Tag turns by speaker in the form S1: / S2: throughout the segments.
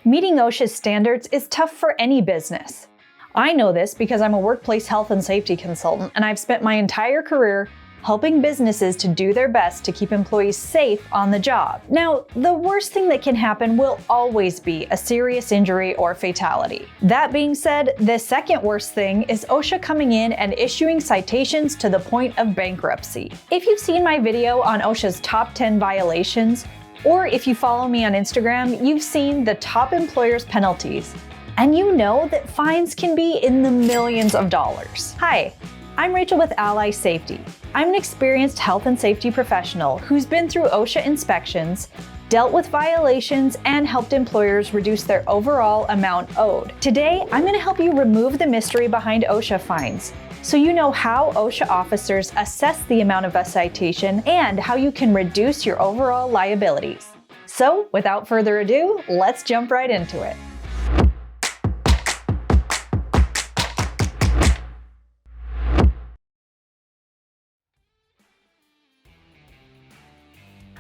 S1: Meeting OSHA's standards is tough for any business. I know this because I'm a workplace health and safety consultant, and I've spent my entire career helping businesses to do their best to keep employees safe on the job. Now, the worst thing that can happen will always be a serious injury or fatality. That being said, the second worst thing is OSHA coming in and issuing citations to the point of bankruptcy. If you've seen my video on OSHA's top 10 violations, or if you follow me on Instagram, you've seen the top employers' penalties, and you know that fines can be in the millions of dollars. Hi, I'm Rachel with Ally Safety. I'm an experienced health and safety professional who's been through OSHA inspections, dealt with violations, and helped employers reduce their overall amount owed. Today, I'm going to help you remove the mystery behind OSHA fines, so you know how OSHA officers assess the amount of a citation and how you can reduce your overall liabilities. So, without further ado, let's jump right into it.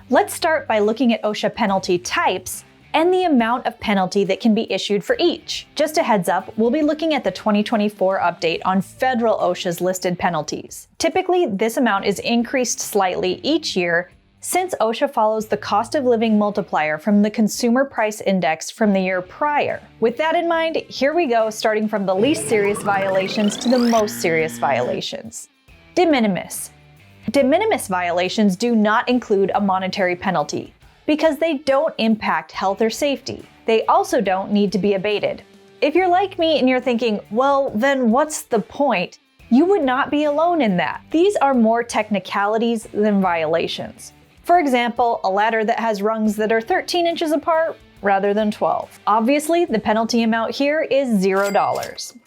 S1: Let's start by looking at OSHA penalty types and the amount of penalty that can be issued for each. Just a heads up, we'll be looking at the 2024 update on federal OSHA's listed penalties. Typically, this amount is increased slightly each year since OSHA follows the cost of living multiplier from the Consumer Price Index from the year prior. With that in mind, here we go, starting from the least serious violations to the most serious violations. De minimis. De minimis violations do not include a monetary penalty because they don't impact health or safety. They also don't need to be abated. If you're like me and you're thinking, well, then what's the point? You would not be alone in that. These are more technicalities than violations. For example, a ladder that has rungs that are 13 inches apart rather than 12. Obviously, the penalty amount here is $0.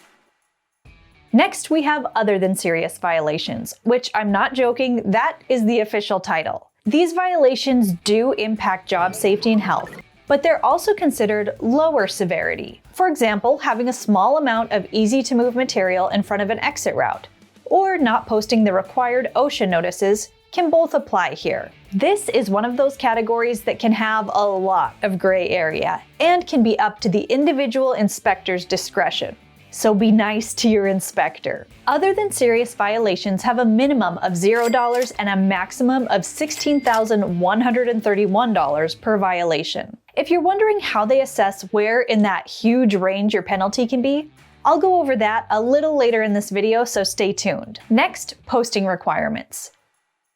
S1: Next, we have other than serious violations, which I'm not joking, that is the official title. These violations do impact job safety and health, but they're also considered lower severity. For example, having a small amount of easy-to-move material in front of an exit route, or not posting the required OSHA notices can both apply here. This is one of those categories that can have a lot of gray area and can be up to the individual inspector's discretion. So be nice to your inspector. Other than serious violations have a minimum of $0 and a maximum of $16,131 per violation. If you're wondering how they assess where in that huge range your penalty can be, I'll go over that a little later in this video, so stay tuned. Next, posting requirements.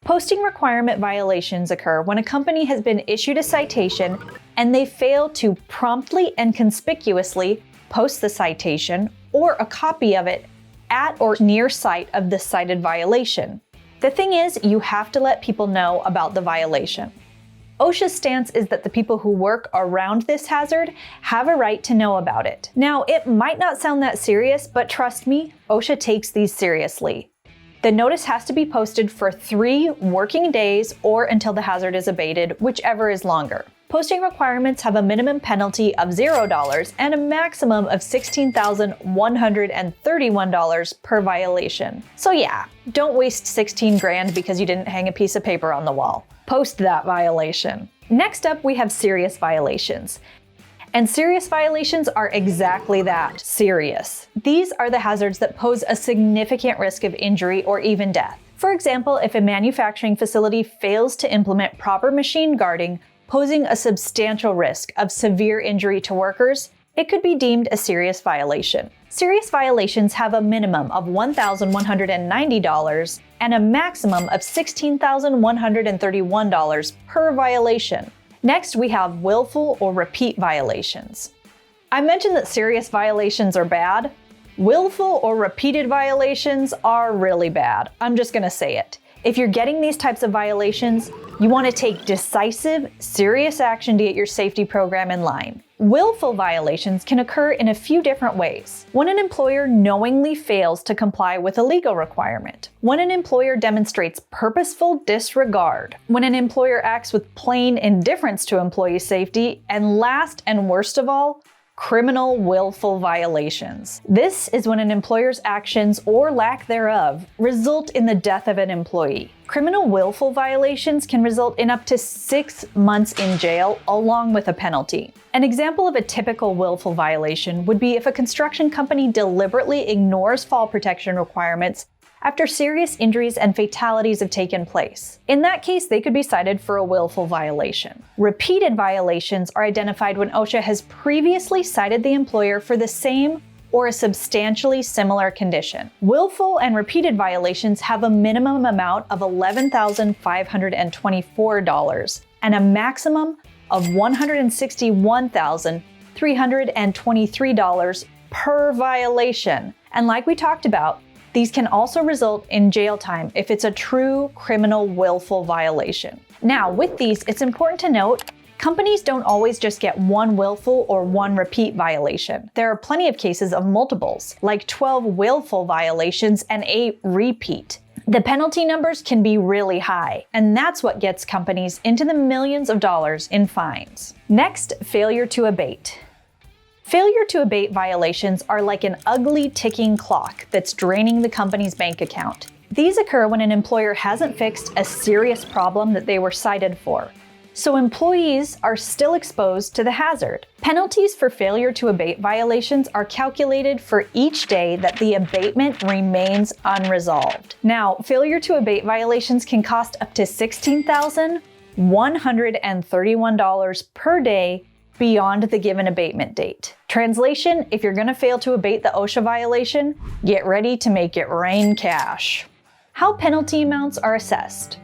S1: Posting requirement violations occur when a company has been issued a citation and they fail to promptly and conspicuously post the citation or a copy of it at or near site of the cited violation. The thing is, you have to let people know about the violation. OSHA's stance is that the people who work around this hazard have a right to know about it. Now, it might not sound that serious, but trust me, OSHA takes these seriously. The notice has to be posted for 3 working days or until the hazard is abated, whichever is longer. Posting requirements have a minimum penalty of $0 and a maximum of $16,131 per violation. So yeah, don't waste 16 grand because you didn't hang a piece of paper on the wall. Post that violation. Next up, we have serious violations. And serious violations are exactly that, serious. These are the hazards that pose a significant risk of injury or even death. For example, if a manufacturing facility fails to implement proper machine guarding, posing a substantial risk of severe injury to workers, it could be deemed a serious violation. Serious violations have a minimum of $1,190 and a maximum of $16,131 per violation. Next, we have willful or repeat violations. I mentioned that serious violations are bad. Willful or repeated violations are really bad. I'm just gonna say it. If you're getting these types of violations, you want to take decisive, serious action to get your safety program in line. Willful violations can occur in a few different ways. When an employer knowingly fails to comply with a legal requirement. When an employer demonstrates purposeful disregard. When an employer acts with plain indifference to employee safety. And last and worst of all, criminal willful violations. This is when an employer's actions or lack thereof result in the death of an employee. Criminal willful violations can result in up to 6 months in jail along with a penalty. An example of a typical willful violation would be if a construction company deliberately ignores fall protection requirements after serious injuries and fatalities have taken place. In that case, they could be cited for a willful violation. Repeated violations are identified when OSHA has previously cited the employer for the same or a substantially similar condition. Willful and repeated violations have a minimum amount of $11,524 and a maximum of $161,323 per violation. And like we talked about, these can also result in jail time if it's a true criminal willful violation. Now, with these, it's important to note companies don't always just get one willful or one repeat violation. There are plenty of cases of multiples, like 12 willful violations and 8 repeat. The penalty numbers can be really high, and that's what gets companies into the millions of dollars in fines. Next, failure to abate. Failure to abate violations are like an ugly ticking clock that's draining the company's bank account. These occur when an employer hasn't fixed a serious problem that they were cited for, so employees are still exposed to the hazard. Penalties for failure to abate violations are calculated for each day that the abatement remains unresolved. Now, failure to abate violations can cost up to $16,131 per day beyond the given abatement date. Translation, if you're going to fail to abate the OSHA violation, get ready to make it rain cash. How penalty amounts are assessed.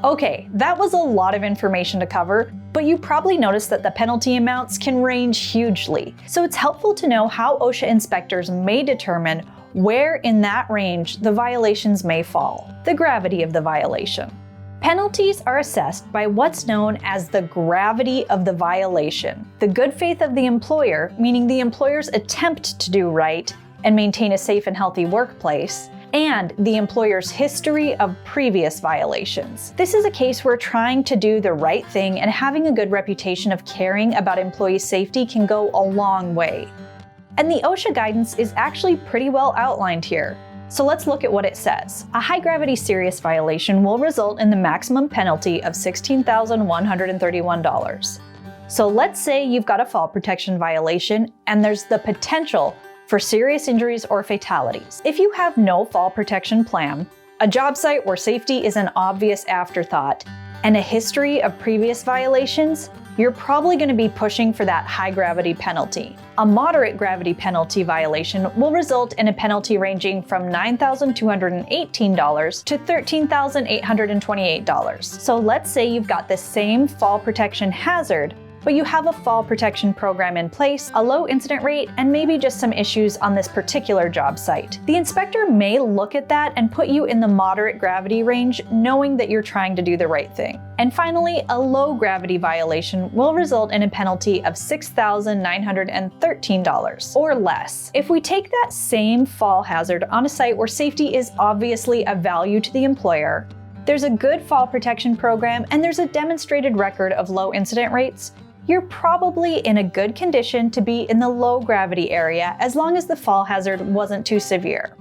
S1: Okay, that was a lot of information to cover, but you probably noticed that the penalty amounts can range hugely. So it's helpful to know how OSHA inspectors may determine where in that range the violations may fall. The gravity of the violation. Penalties are assessed by what's known as the gravity of the violation. The good faith of the employer, meaning the employer's attempt to do right and maintain a safe and healthy workplace, and the employer's history of previous violations. This is a case where trying to do the right thing and having a good reputation of caring about employee safety can go a long way. And the OSHA guidance is actually pretty well outlined here. So let's look at what it says. A high-gravity serious violation will result in the maximum penalty of $16,131. So let's say you've got a fall protection violation and there's the potential for serious injuries or fatalities. If you have no fall protection plan, a job site where safety is an obvious afterthought, and a history of previous violations, you're probably going to be pushing for that high-gravity penalty. A moderate gravity penalty violation will result in a penalty ranging from $9,218 to $13,828. So let's say you've got the same fall protection hazard, but you have a fall protection program in place, a low incident rate, and maybe just some issues on this particular job site. The inspector may look at that and put you in the moderate gravity range, knowing that you're trying to do the right thing. And finally, a low gravity violation will result in a penalty of $6,913 or less. If we take that same fall hazard on a site where safety is obviously a value to the employer, there's a good fall protection program, and there's a demonstrated record of low incident rates, you're probably in a good condition to be in the low gravity area as long as the fall hazard wasn't too severe,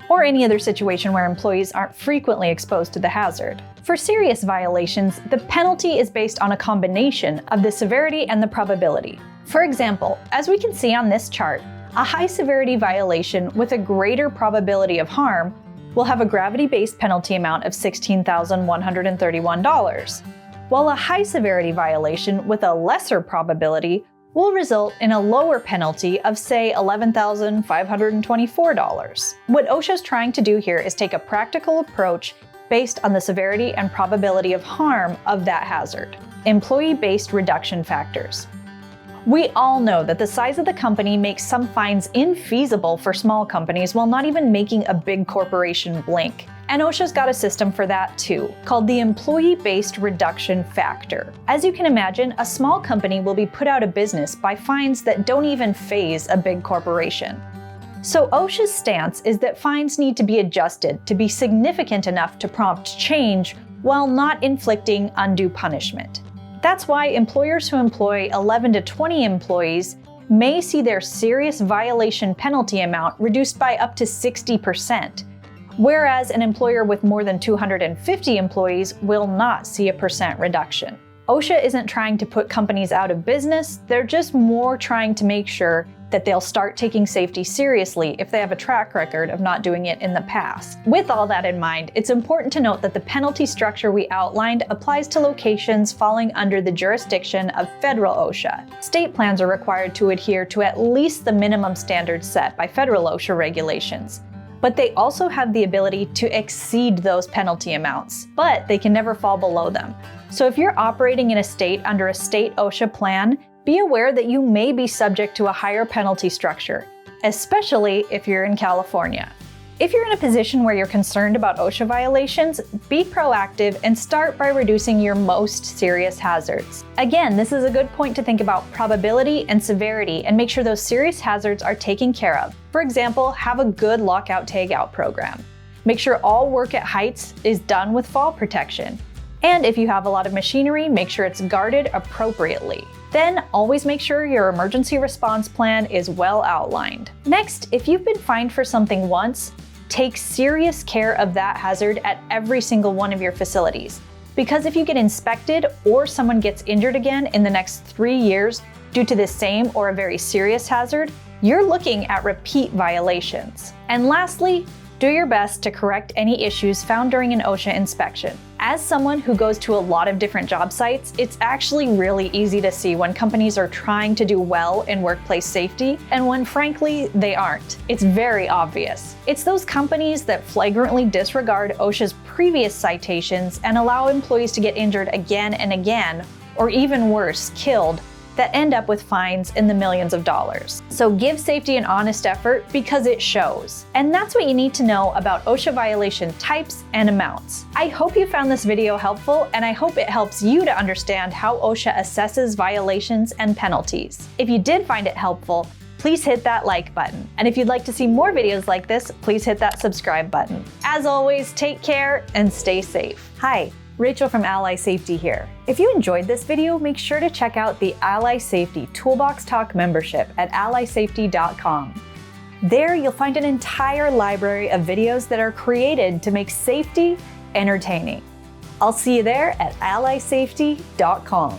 S1: or any other situation where employees aren't frequently exposed to the hazard. For serious violations, the penalty is based on a combination of the severity and the probability. For example, as we can see on this chart, a high severity violation with a greater probability of harm will have a gravity-based penalty amount of $16,131, while a high-severity violation with a lesser probability will result in a lower penalty of, say, $11,524. What OSHA is trying to do here is take a practical approach based on the severity and probability of harm of that hazard. Employee-based reduction factors. We all know that the size of the company makes some fines infeasible for small companies while not even making a big corporation blink. And OSHA's got a system for that too, called the Employee-Based Reduction Factor. As you can imagine, a small company will be put out of business by fines that don't even faze a big corporation. So OSHA's stance is that fines need to be adjusted to be significant enough to prompt change while not inflicting undue punishment. That's why employers who employ 11 to 20 employees may see their serious violation penalty amount reduced by up to 60%, whereas an employer with more than 250 employees will not see a % reduction. OSHA isn't trying to put companies out of business, they're just more trying to make sure that they'll start taking safety seriously if they have a track record of not doing it in the past. With all that in mind, it's important to note that the penalty structure we outlined applies to locations falling under the jurisdiction of federal OSHA. State plans are required to adhere to at least the minimum standards set by federal OSHA regulations. But they also have the ability to exceed those penalty amounts, but they can never fall below them. So if you're operating in a state under a state OSHA plan, be aware that you may be subject to a higher penalty structure, especially if you're in California. If you're in a position where you're concerned about OSHA violations, be proactive and start by reducing your most serious hazards. Again, this is a good point to think about probability and severity and make sure those serious hazards are taken care of. For example, have a good lockout-tagout program. Make sure all work at heights is done with fall protection. And if you have a lot of machinery, make sure it's guarded appropriately. Then always make sure your emergency response plan is well outlined. Next, if you've been fined for something once, take serious care of that hazard at every single one of your facilities. Because if you get inspected or someone gets injured again in the next 3 years due to the same or a very serious hazard, you're looking at repeat violations. And lastly, do your best to correct any issues found during an OSHA inspection. As someone who goes to a lot of different job sites, it's actually really easy to see when companies are trying to do well in workplace safety and when frankly they aren't. It's very obvious. It's those companies that flagrantly disregard OSHA's previous citations and allow employees to get injured again and again, or even worse, killed, that end up with fines in the millions of dollars. So give safety an honest effort because it shows. And that's what you need to know about OSHA violation types and amounts. I hope you found this video helpful, and I hope it helps you to understand how OSHA assesses violations and penalties. If you did find it helpful, please hit that like button. And if you'd like to see more videos like this, please hit that subscribe button. As always, take care and stay safe. Hi, Rachel from Ally Safety here. If you enjoyed this video, make sure to check out the Ally Safety Toolbox Talk membership at allysafety.com. There you'll find an entire library of videos that are created to make safety entertaining. I'll see you there at allysafety.com.